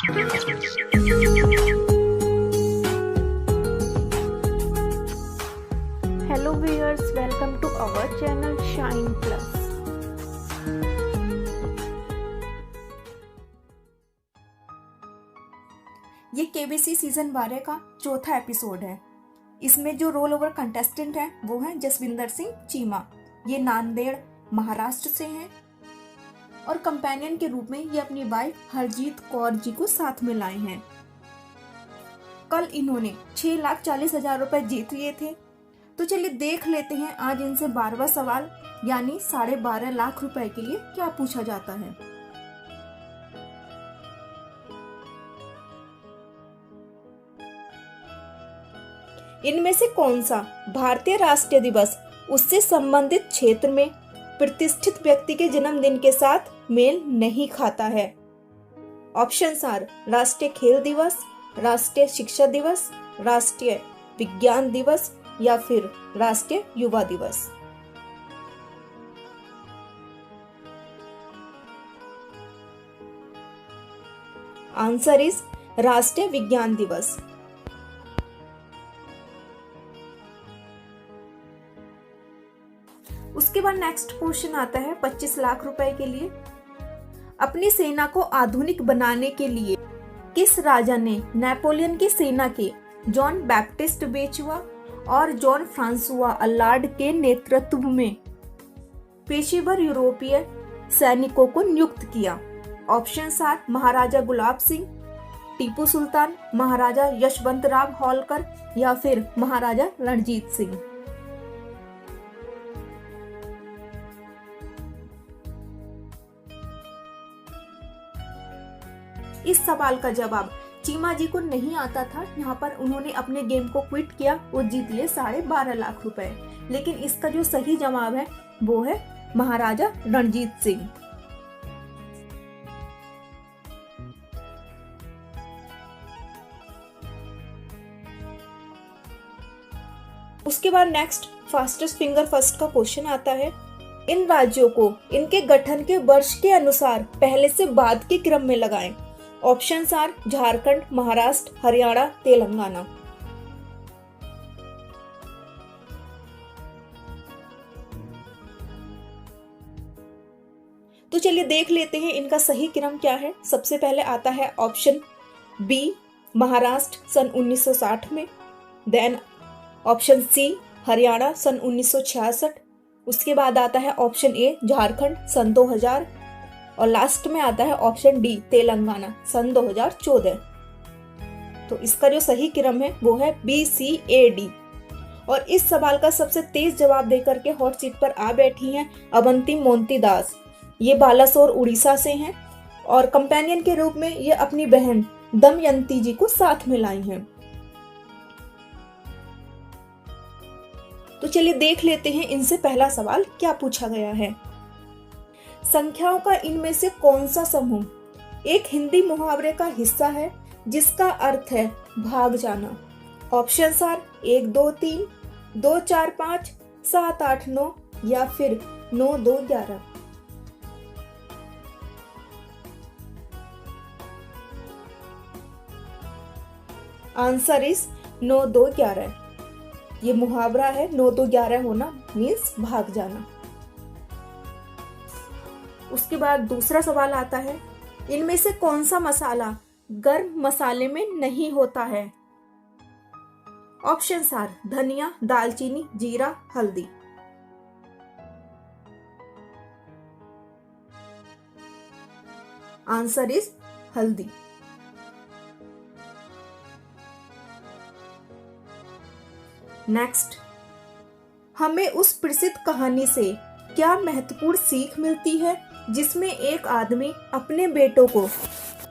Hello viewers, welcome to our channel Shine Plus. ये KBC season 12 का चौथा episode है। इसमें जो रोल ओवर कंटेस्टेंट है वो है जसविंदर सिंह चीमा। ये नांदेड़ महाराष्ट्र से हैं और कंपेनियन के रूप में ये अपनी वाइफ हरजीत कौर जी को साथ में लाए हैं। कल इन्होंने 6,40,000 रुपए जीत लिए थे। तो चलिए देख लेते हैं आज इनसे 12वां सवाल यानी 12.5 लाख रुपए के लिए क्या पूछा जाता है। इनमें से कौन सा भारतीय राष्ट्रीय दिवस उससे संबंधित क्षेत्र में प्रतिष्ठित व्यक्ति के जन्मदिन के साथ मेल नहीं खाता है? ऑप्शंस आर राष्ट्रीय खेल दिवस, राष्ट्रीय शिक्षा दिवस, राष्ट्रीय विज्ञान दिवस या फिर राष्ट्रीय युवा दिवस। आंसर इज राष्ट्रीय विज्ञान दिवस। उसके बाद नेक्स्ट क्वेश्चन आता है 25 लाख रुपए के लिए। अपनी सेना को आधुनिक बनाने के लिए किस राजा ने नेपोलियन की सेना के जॉन बैप्टिस्ट बेचुआ और जॉन फ्रांसुआ अलार्ड के नेतृत्व में पेशेवर यूरोपीय सैनिकों को नियुक्त किया? ऑप्शंस आर महाराजा गुलाब सिंह, टीपू सुल्तान, महाराजा यशवंतराव होलकर या फिर महाराजा रणजीत सिंह। इस सवाल का जवाब चीमा जी को नहीं आता था। यहाँ पर उन्होंने अपने गेम को क्विट किया और जीत लिए 12.5 लाख रुपए। लेकिन इसका जो सही जवाब है वो है महाराजा रणजीत सिंह। उसके बाद नेक्स्ट फास्टेस्ट फिंगर फर्स्ट का क्वेश्चन आता है। इन राज्यों को इनके गठन के वर्ष के अनुसार पहले से बाद के क्रम में लगाएं। Options are Jharkhand, Maharashtra, Haryana, Telangana. तो चलिए देख लेते हैं इनका सही क्रम क्या है। सबसे पहले आता है ऑप्शन बी महाराष्ट्र सन 1960 में, देन ऑप्शन सी हरियाणा सन 1966, उसके बाद आता है ऑप्शन ए झारखंड सन 2000 और लास्ट में आता है ऑप्शन डी तेलंगाना सन 2014। तो इसका जो सही क्रम है वो है BCAD। और इस सवाल का सबसे तेज जवाब देकर के हॉट सीट पर आ बैठी हैं अवंती मोंती दास। ये बालासोर उड़ीसा से हैं और कंपेनियन के रूप में ये अपनी बहन दमयंती जी को साथ में लाई हैं। तो चलिए देख लेते हैं इनसे पहला सवाल क्या पूछा गया है। संख्याओं का इनमें से कौन सा समूह एक हिंदी मुहावरे का हिस्सा है जिसका अर्थ है भाग जाना? ऑप्शंस आर 1 2 3, 2 4 5, 7 8 9 या फिर 9 2 11। Answer is 9 2 11। ये मुहावरा है 9 2 11 होना मीन्स भाग जाना। उसके बाद दूसरा सवाल आता है। इनमें से कौन सा मसाला गर्म मसाले में नहीं होता है? ऑप्शंस आर धनिया, दालचीनी, जीरा, हल्दी। आंसर इज हल्दी। नेक्स्ट, हमें उस प्रसिद्ध कहानी से क्या महत्वपूर्ण सीख मिलती है जिसमें एक आदमी अपने बेटों को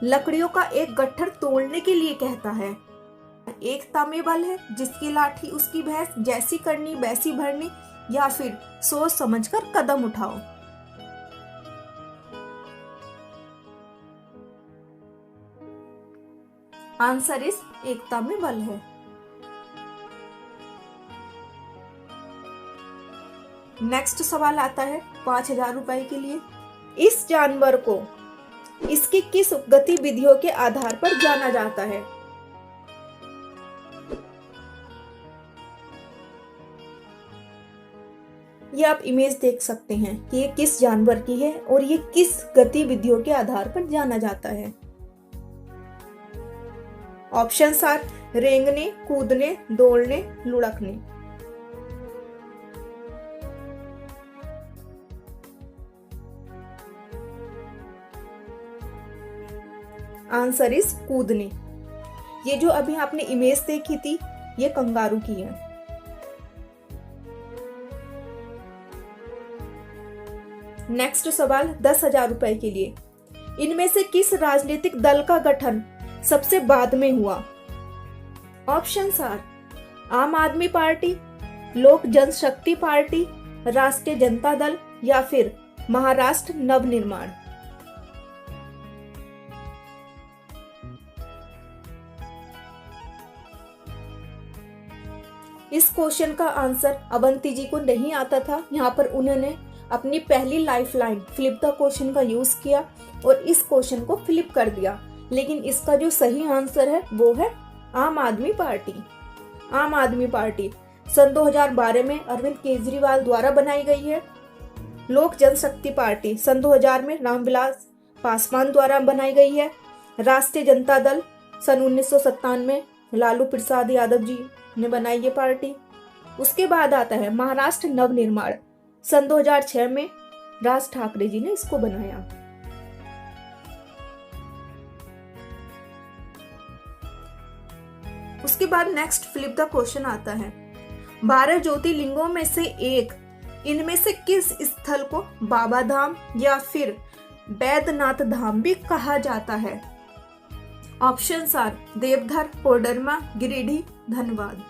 लकड़ियों का एक गट्ठर तोड़ने के लिए कहता है? एकता में बल है, जिसकी लाठी उसकी भैंस, जैसी करनी वैसी भरनी या फिर सोच समझकर कदम उठाओ। आंसर इस एकता में बल है। नेक्स्ट सवाल आता है 5,000 रुपए के लिए। इस जानवर को इसकी किस गतिविधियों के आधार पर जाना जाता है? ये आप इमेज देख सकते हैं कि ये किस जानवर की है और ये किस गतिविधियों के आधार पर जाना जाता है। ऑप्शंस आर रेंगने, कूदने, दौड़ने, लुढ़कने। आंसर इज कूदने। ये जो अभी आपने इमेज देखी थी ये कंगारू की है। नेक्स्ट सवाल 10,000 रुपए के लिए। इनमें से किस राजनीतिक दल का गठन सबसे बाद में हुआ? ऑप्शंस आर आम आदमी पार्टी, लोक जनशक्ति पार्टी, राष्ट्रीय जनता दल या फिर महाराष्ट्र नवनिर्माण। इस क्वेश्चन का आंसर अवंती जी को नहीं आता था। यहाँ पर उन्होंने अपनी पहली लाइफलाइन फ्लिप द क्वेश्चन का यूज किया और इस क्वेश्चन को फ्लिप कर दिया, लेकिन इसका जो सही आंसर है वो है आम आदमी पार्टी। आम आदमी पार्टी सन 2012 में अरविंद केजरीवाल द्वारा बनाई गई है। लोक जनशक्ति पार्टी सन 2000 में रामविलास पासवान द्वारा बनाई गई है। राष्ट्रीय जनता दल सन 1997 में लालू प्रसाद यादव जी ने बनाई ये पार्टी। उसके बाद आता है महाराष्ट्र नवनिर्माण, सन 2006 में राज ठाकरे जी ने इसको बनाया। उसके बाद नेक्स्ट फ्लिप द क्वेश्चन आता है 12 ज्योतिर्लिंगों में से एक, इनमें से किस स्थल को बाबा धाम या फिर बैद्यनाथ धाम भी कहा जाता है? Options are Deoghar, Koderma, Giridih, Dhanbad.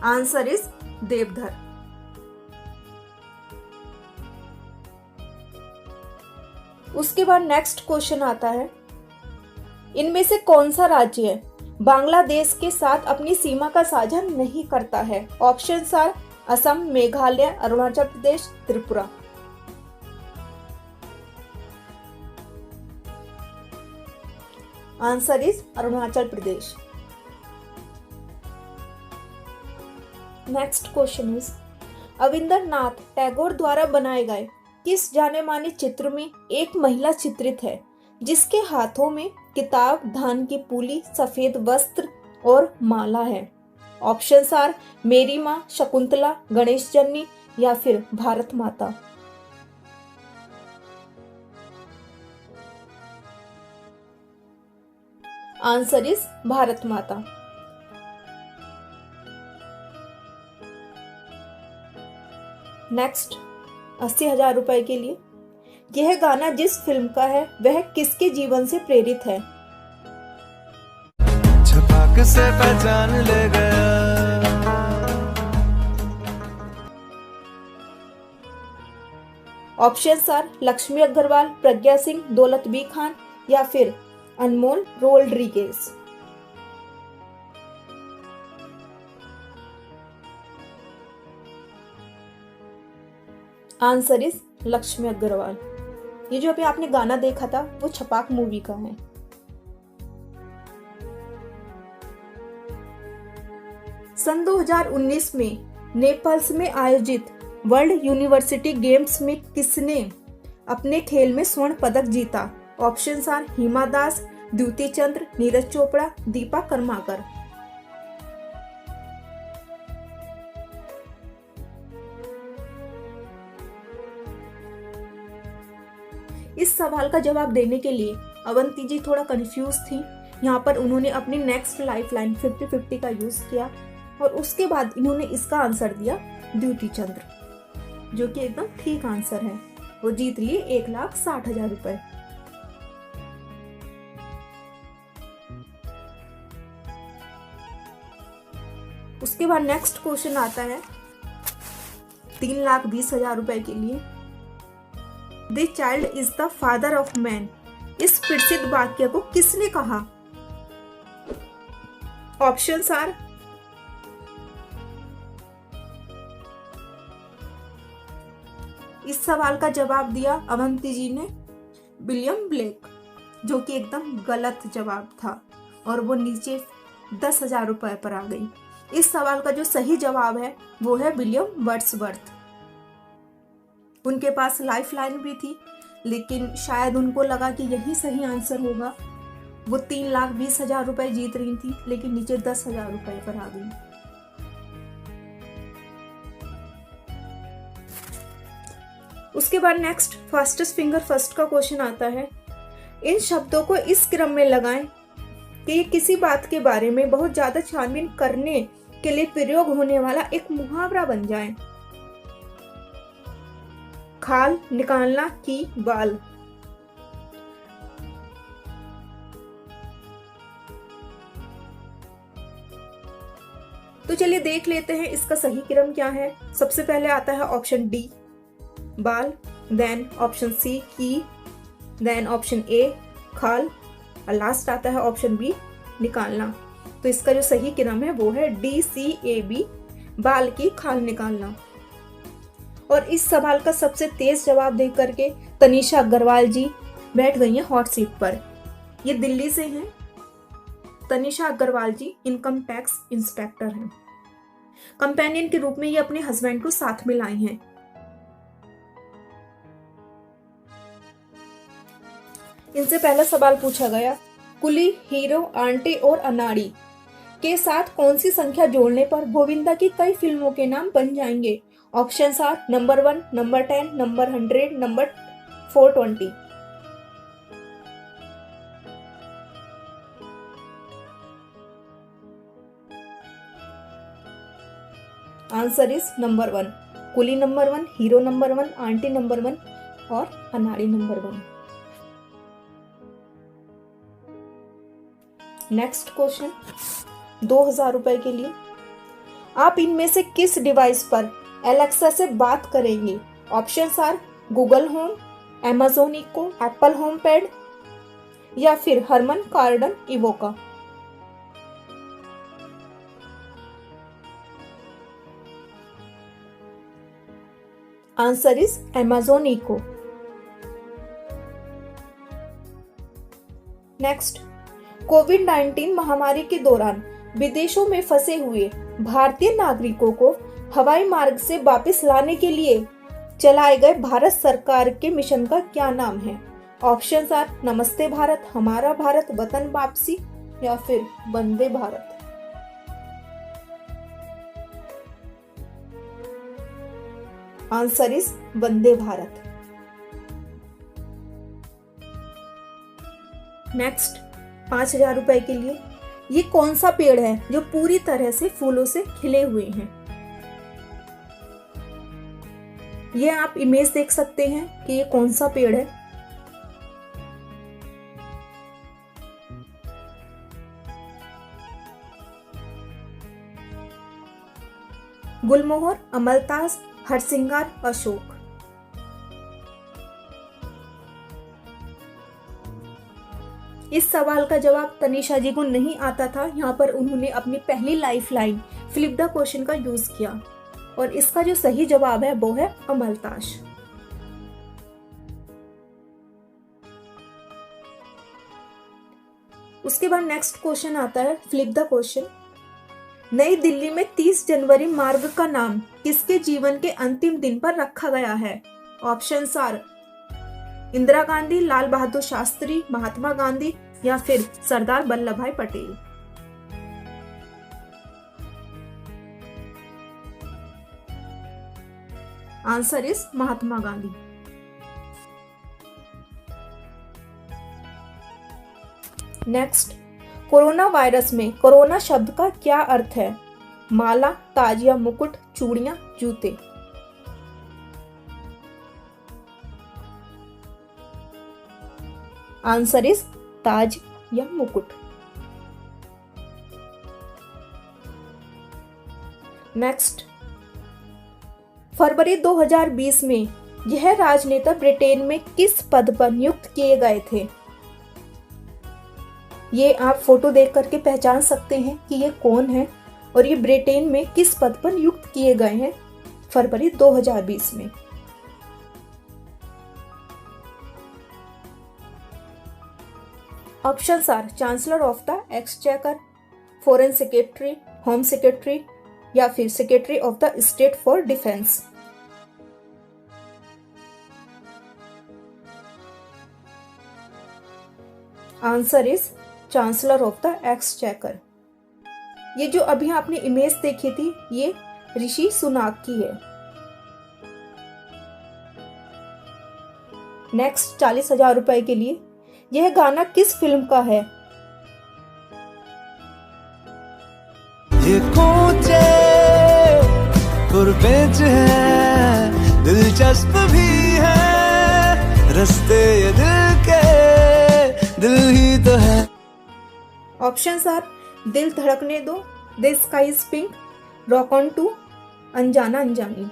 Answer is Deoghar. उसके बाद नेक्स्ट क्वेश्चन आता है इनमें से कौन सा राज्य बांग्लादेश के साथ अपनी सीमा का साझा नहीं करता है? Options are Assam, Meghalaya, Arunachal Pradesh, Tripura. Answer is Arunachal Pradesh. Next question is Rabindranath Tagore द्वारा बनाए गए किस जाने माने चित्र में एक महिला चित्रित है जिसके हाथों में किताब, धान की पूली, सफेद वस्त्र और माला है? ऑप्शंस आर मेरी माँ, शकुंतला, गणेश जन्नी या फिर भारत माता। आंसर इज भारत माता। नेक्स्ट 80,000 रुपए के लिए। यह गाना जिस फिल्म का है वह किसके जीवन से प्रेरित है? छपाक से पहचान ले गया। Options are Lakshmi Agarwal, Pragya Singh, Daulat B Khan या फिर Anmol Rodrigues. Answer is Lakshmi Agarwal. ये जो अभी आपने गाना देखा था वो छपाक मूवी का है। सन 2019 में नेपल्स में आयोजित वर्ल्ड यूनिवर्सिटी गेम्स में किसने अपने खेल में स्वर्ण पदक जीता? ऑप्शंस आर हिमा दास, द्युति चंद्र, नीरज चोपड़ा, दीपा कर्माकर। इस सवाल का जवाब देने के लिए अवंती जी थोड़ा कंफ्यूज थी। यहाँ पर उन्होंने अपनी नेक्स्ट लाइफलाइन 50-50 का यूज किया और उसके बाद इन्होंने इसका आंसर दिया द्युति चंद्र, जो कि एकदम ठीक आंसर है। वो जीत लिए 1,60,000 रुपए। उसके बाद नेक्स्ट क्वेश्चन आता है 3,20,000 रुपए के लिए। The child is the father of man, इस प्रसिद्ध वाक्य को किसने कहा? ऑप्शंस आर इस सवाल का जवाब दिया अवंती जी ने विलियम ब्लेक, जो कि एकदम गलत जवाब था और वो नीचे 10,000 रुपए पर आ गई। इस सवाल का जो सही जवाब है वो है विलियम वर्ड्सवर्थ। उनके पास लाइफ लाइन भी थी, लेकिन शायद उनको लगा कि यही सही आंसर होगा। वो 3,20,000 रुपए जीत रही थी, लेकिन नीचे 10,000 रुपए पर आ गई। उसके बाद नेक्स्ट फास्टेस्ट फिंगर फर्स्ट का क्वेश्चन आता है। इन शब्दों को इस क्रम में लगाएं कि ये किसी बात के बारे में बहुत ज्यादा छानबीन करने के लिए प्रयोग होने वाला एक मुहावरा बन जाए। खाल निकालना की बाल। तो चलिए देख लेते हैं इसका सही क्रम क्या है। सबसे पहले आता है ऑप्शन डी बाल, देन ऑप्शन सी की, देन ऑप्शन ए खाल और लास्ट आता है ऑप्शन बी निकालना। तो इसका जो सही क्रम है वो है DCAB बाल की खाल निकालना। और इस सवाल का सबसे तेज जवाब दे करके तनीषा अग्रवाल जी बैठ गई हैं हॉट सीट पर। ये दिल्ली से हैं। तनीषा अग्रवाल जी इनकम टैक्स इंस्पेक्टर हैं। कंपेनियन के रूप में ये अपने हस्बैंड को साथ में लाई हैं। इनसे पहला सवाल पूछा गया, कुली, हीरो, आंटी और अनाड़ी के साथ कौन सी संख्या जोड़ने पर गोविंदा की कई फिल्मों के नाम बन जाएंगे? Options are number 1, number 10, number 100, number 420। Answer is number 1। Coolie number 1, hero number 1, aunty number 1 और अनाड़ी नंबर 1। नेक्स्ट क्वेश्चन 2,000 रुपए के लिए। आप इनमें से किस डिवाइस पर एलेक्सा से बात करेंगे? Options are Google Home, Amazon Echo, Apple HomePod या फिर Harman Kardon Invoke. Answer is Amazon Echo. Next, कोविड-19 महामारी के दौरान विदेशों में फंसे हुए भारतीय नागरिकों को हवाई मार्ग से वापस लाने के लिए चलाए गए भारत सरकार के मिशन का क्या नाम है? ऑप्शंस आर नमस्ते भारत, हमारा भारत, वतन वापसी या फिर Vande Bharat. Answer is Vande Bharat. Next 5,000 रुपए के लिए। ये कौन सा पेड़ है जो पूरी तरह से फूलों से खिले हुए हैं? ये आप इमेज देख सकते हैं कि ये कौन सा पेड़ है। गुलमोहर, अमलतास, हरसिंगार, अशोक। इस सवाल का जवाब तनीषा जी को नहीं आता था। यहाँ पर उन्होंने अपनी पहली life line flip the question का यूज किया और इसका जो सही जवाब है वो है अमलतास। उसके बाद नेक्स्ट क्वेश्चन आता है फ्लिप द क्वेश्चन। नई दिल्ली में 30 जनवरी मार्ग का नाम किसके जीवन के अंतिम दिन पर रखा गया है? ऑप्शंस आर इंदिरा गांधी, लाल बहादुर शास्त्री, महात्मा गांधी या फिर सरदार वल्लभ भाई Patel. Answer is Mahatma Gandhi. Next, corona virus में कोरोना शब्द का क्या अर्थ है? माला, ताज या मुकुट, चूड़ियां, जूते। आंसर इज ताज या मुकुट। नेक्स्ट, फरवरी 2020 में यह राजनेता ब्रिटेन में किस पद पर नियुक्त किए गए थे? ये आप फोटो देख करके पहचान सकते हैं कि ये कौन है और ये ब्रिटेन में किस पद पर नियुक्त किए गए हैं फरवरी 2020 में। Options are chancellor of the exchequer, foreign secretary, home secretary या फिर secretary of the state for defence. Answer is chancellor of the exchequer. ये जो अभी आपने इमेज देखी थी ये ऋषि सुनाक की है। नेक्स्ट 40,000 रुपए के लिए, यह गाना किस फिल्म का है? ये कोचे पुरपेच है, दिलचस्प भी है, रस्ते ये दिल के, दिल ही तो है। Options are Dil Dhadakne Do, The Sky Is Pink, Rock On two, Anjaana Anjaani.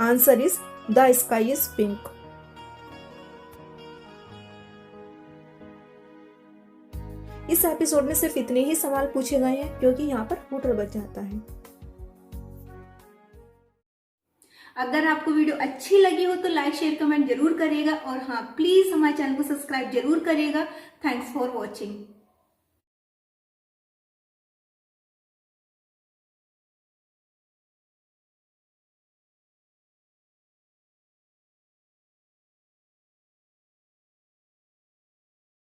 Answer is The Sky Is Pink. इस एपिसोड में सिर्फ इतने ही सवाल पूछे गए हैं क्योंकि यहाँ पर हूटर बच जाता है। अगर आपको वीडियो अच्छी लगी हो तो लाइक शेयर कमेंट जरूर करिएगा और हाँ प्लीज हमारे चैनल को सब्सक्राइब जरूर करिएगा। Thanks for watching.